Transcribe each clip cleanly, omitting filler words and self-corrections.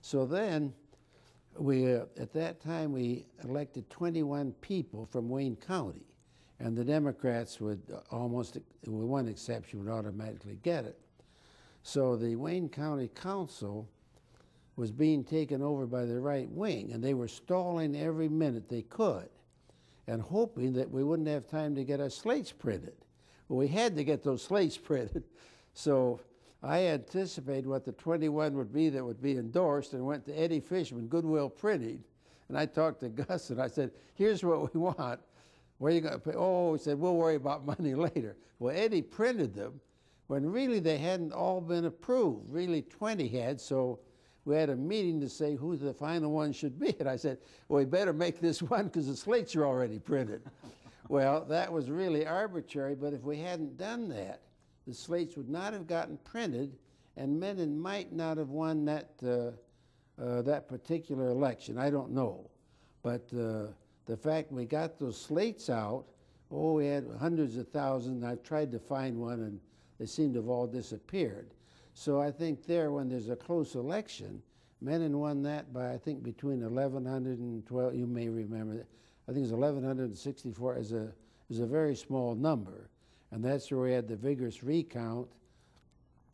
So then, at that time, we elected 21 people from Wayne County, and the Democrats would almost, with one exception, would automatically get it. So the Wayne County Council was being taken over by the right wing, and they were stalling every minute they could and hoping that we wouldn't have time to get our slates printed. Well, we had to get those slates printed, so I anticipated what the 21 would be that would be endorsed and went to Eddie Fishman, Goodwill Printing, and I talked to Gus and I said, here's what we want. Where are you going to pay? Oh, he said, we'll worry about money later. Well, Eddie printed them when really they hadn't all been approved. Really 20 had, so we had a meeting to say who the final one should be. And I said, well, we better make this one because the slates are already printed. Well, that was really arbitrary, but if we hadn't done that, the slates would not have gotten printed, and Menon might not have won that, that particular election. I don't know. But the fact we got those slates out, oh, we had hundreds of thousands. I've tried to find one, and they seem to have all disappeared. So I think there, when there's a close election, Menon won that by, I think, between 1,100 and 12, you may remember that. I think it was 1,164 is a very small number. And that's where we had the vigorous recount.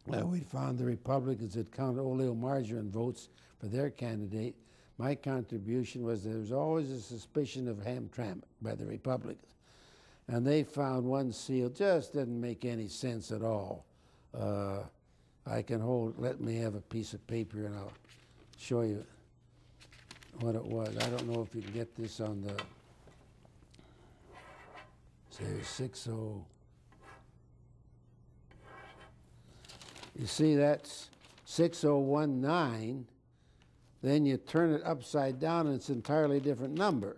We found the Republicans had counted oleo margarine votes for their candidate. My contribution was there was always a suspicion of Hamtramck by the Republicans. And they found one seal, just didn't make any sense at all. I can let me have a piece of paper and I'll show you what it was. I don't know if you can get this on the, say, 60. You see, that's 6019. Then you turn it upside down and it's an entirely different number.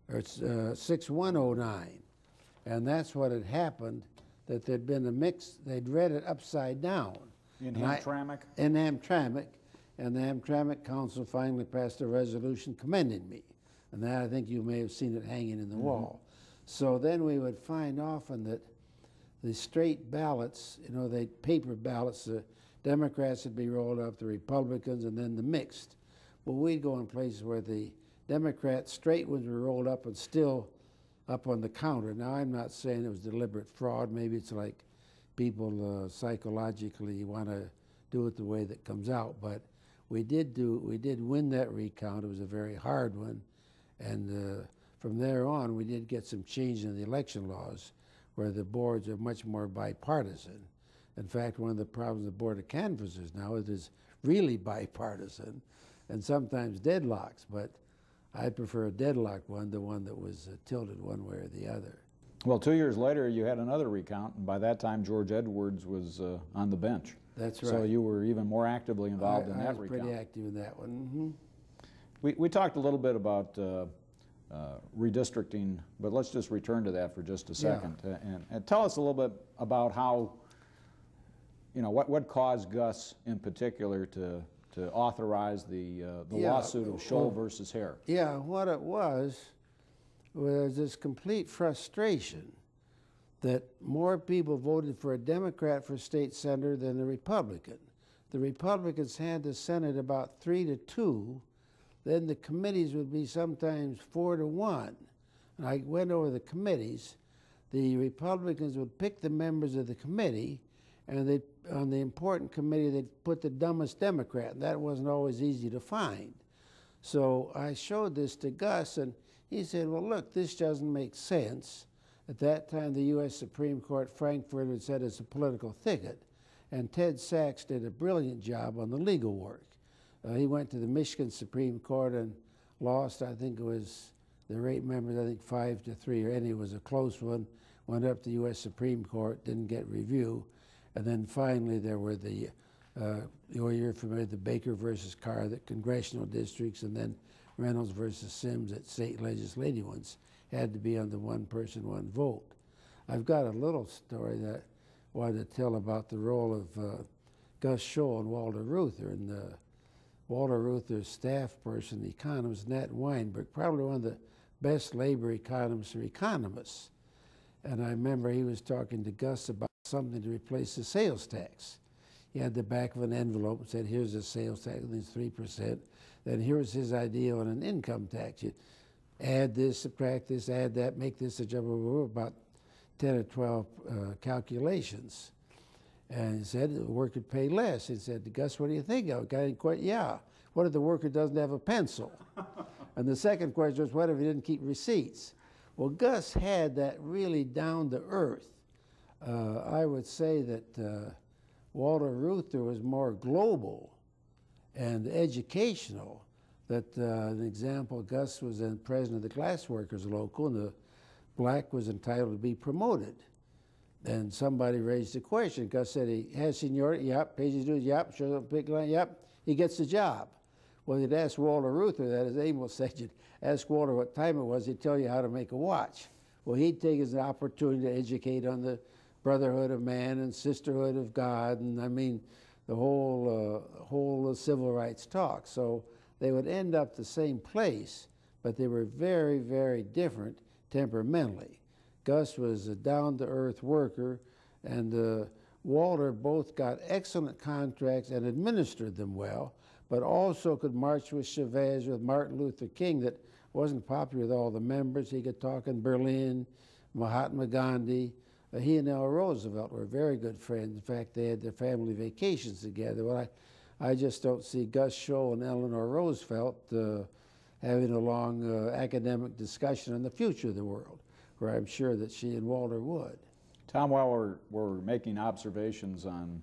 Or it's 6109. And that's what had happened, that there'd been a mix, they'd read it upside down. In Hamtramck? In Hamtramck. And the Hamtramck Council finally passed a resolution commending me. And that, I think you may have seen it hanging in the wall. So then we would find often that the straight ballots, you know, the paper ballots, the Democrats would be rolled up, the Republicans, and then the mixed. Well, we'd go in places where the Democrats, straight ones were rolled up and still up on the counter. Now, I'm not saying it was deliberate fraud. Maybe it's like people psychologically want to do it the way that comes out. But we did win that recount. It was a very hard one. And from there on, we did get some change in the election laws, where the boards are much more bipartisan. In fact, one of the problems of the Board of Canvassers now is it's really bipartisan and sometimes deadlocks, but I prefer a deadlock one to one that was tilted one way or the other. Well, 2 years later, you had another recount, and by that time, George Edwards was on the bench. That's right. So you were even more actively involved in that recount. I was pretty active in that one. We talked a little bit about redistricting, but let's just return to that for just a second. Yeah. And tell us a little bit about how, you know, what caused Gus in particular to authorize the lawsuit of Scholl versus Hare. Yeah, what it was this complete frustration that more people voted for a Democrat for state senator than a Republican. The Republicans had the Senate about 3-2. Then the committees would be sometimes 4-1. And I went over the committees. The Republicans would pick the members of the committee, and on the important committee, they'd put the dumbest Democrat, and that wasn't always easy to find. So I showed this to Gus, and he said, well, look, this doesn't make sense. At that time, the U.S. Supreme Court, Frankfurt, had said it's a political thicket, and Ted Sachs did a brilliant job on the legal work. He went to the Michigan Supreme Court and lost, I think it was, there were 8 members, I think 5-3, or any, it was a close one, went up to the U.S. Supreme Court, didn't get review, and then finally there were you're familiar with the Baker versus Carr, the congressional districts, and then Reynolds versus Sims at state legislative ones, had to be on the one person, one vote. I've got a little story that I wanted to tell about the role of Gus Scholl and Walter Reuther, and Walter Reuther's staff person, the economist Nat Weinberg, probably one of the best labor economists or economists. And I remember he was talking to Gus about something to replace the sales tax. He had the back of an envelope and said, here's the sales tax, and it's 3%. Then here's his idea on an income tax. You add this, subtract this, add that, make this a job, about 10 or 12 calculations. And he said the worker could pay less. He said, Gus, what do you think of it? Guy quite, yeah. What if the worker doesn't have a pencil? And the second question was, what if he didn't keep receipts? Well, Gus had that really down to earth. I would say that Walter Reuther was more global and educational. That an example, Gus was then president of the glassworkers local, and the black was entitled to be promoted. And somebody raised the question. Gus said he has seniority, yep, pays his dues, yep, shows up big line, yep, he gets the job. Well, you'd ask Walter Reuther that, as Amos said, you'd ask Walter what time it was, he'd tell you how to make a watch. Well, he'd take his opportunity to educate on the brotherhood of man and sisterhood of God, and I mean, the whole civil rights talk. So they would end up the same place, but they were very, very different temperamentally. Gus was a down-to-earth worker, and Walter both got excellent contracts and administered them well, but also could march with Chavez, with Martin Luther King, that wasn't popular with all the members. He could talk in Berlin, Mahatma Gandhi. He and Eleanor Roosevelt were very good friends. In fact, they had their family vacations together. Well, I just don't see Gus Scholl and Eleanor Roosevelt having a long academic discussion on the future of the world, where I'm sure that she and Walter would. Tom, while we're making observations on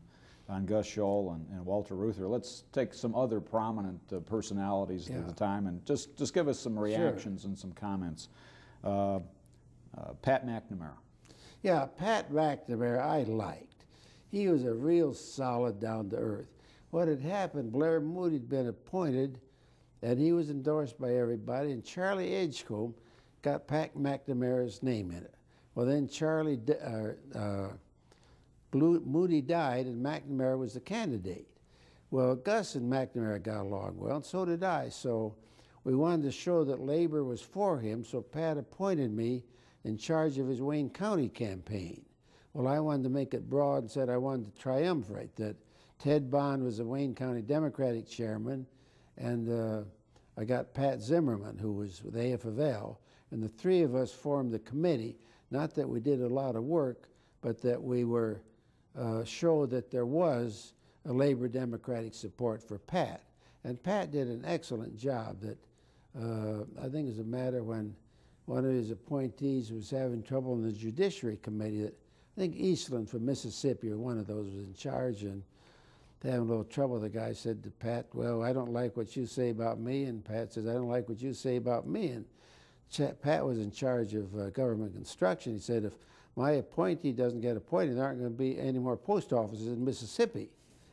Gus Scholl and Walter Reuther, let's take some other prominent personalities of the time and just give us some reactions and some comments. Pat McNamara. Yeah, Pat McNamara I liked. He was a real solid, down-to-earth. What had happened, Blair Moody had been appointed, and he was endorsed by everybody, and Charlie Edgecombe got Pat McNamara's name in it. Well, then Moody died, and McNamara was the candidate. Well, Gus and McNamara got along well, and so did I. So we wanted to show that labor was for him, so Pat appointed me in charge of his Wayne County campaign. Well, I wanted to make it broad and said I wanted to triumvirate, that Ted Bond was the Wayne County Democratic chairman, and I got Pat Zimmerman, who was with AF of L, and the three of us formed the committee. Not that we did a lot of work, but that we were showed that there was a labor Democratic support for Pat. And Pat did an excellent job. That I think it was a matter when one of his appointees was having trouble in the Judiciary Committee, that I think Eastland from Mississippi, or one of those, was in charge, and having a little trouble. The guy said to Pat, well, I don't like what you say about me, and Pat says, I don't like what you say about me. And Pat was in charge of government construction. He said, if my appointee doesn't get appointed, there aren't going to be any more post offices in Mississippi.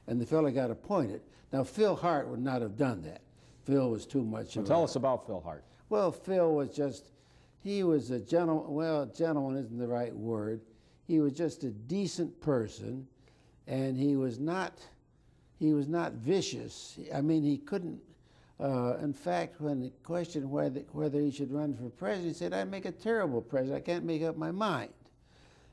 And the fellow got appointed. Now, Phil Hart would not have done that. Phil was too much of a... Tell us about Phil Hart. Well, Phil was just, he was a gentleman. Well, gentleman isn't the right word. He was just a decent person, and he was not vicious. I mean, he couldn't, in fact, when the question whether he should run for president, he said, I'd make a terrible president. I can't make up my mind.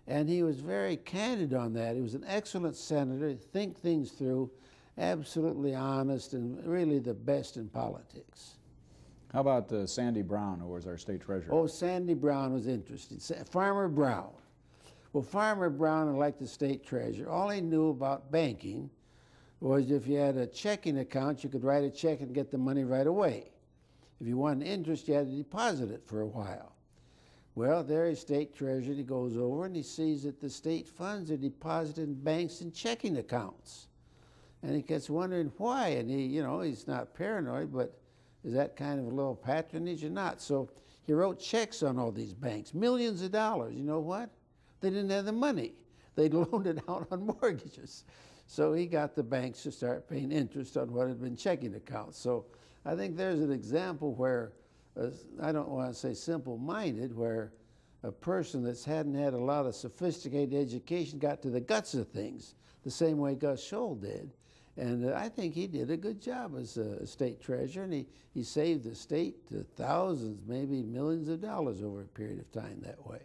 And he was very candid on that. He was an excellent senator, think things through, absolutely honest, and really the best in politics. How about Sandy Brown, who was our state treasurer? Oh, Sandy Brown was interesting. Farmer Brown. Well, Farmer Brown, like the state treasurer, all he knew about banking was if you had a checking account, you could write a check and get the money right away. If you wanted interest, you had to deposit it for a while. Well, there is state treasurer. He goes over and he sees that the state funds are deposited in banks and checking accounts. And he gets wondering why. And he, you know, he's not paranoid, but is that kind of a little patronage or not? So he wrote checks on all these banks, millions of dollars. You know what? They didn't have the money. They'd loaned it out on mortgages. So he got the banks to start paying interest on what had been checking accounts. So I think there's an example where, I don't want to say simple-minded, where a person that's hadn't had a lot of sophisticated education got to the guts of things, the same way Gus Scholl did. And I think he did a good job as a state treasurer, and he saved the state thousands, maybe millions of dollars over a period of time that way.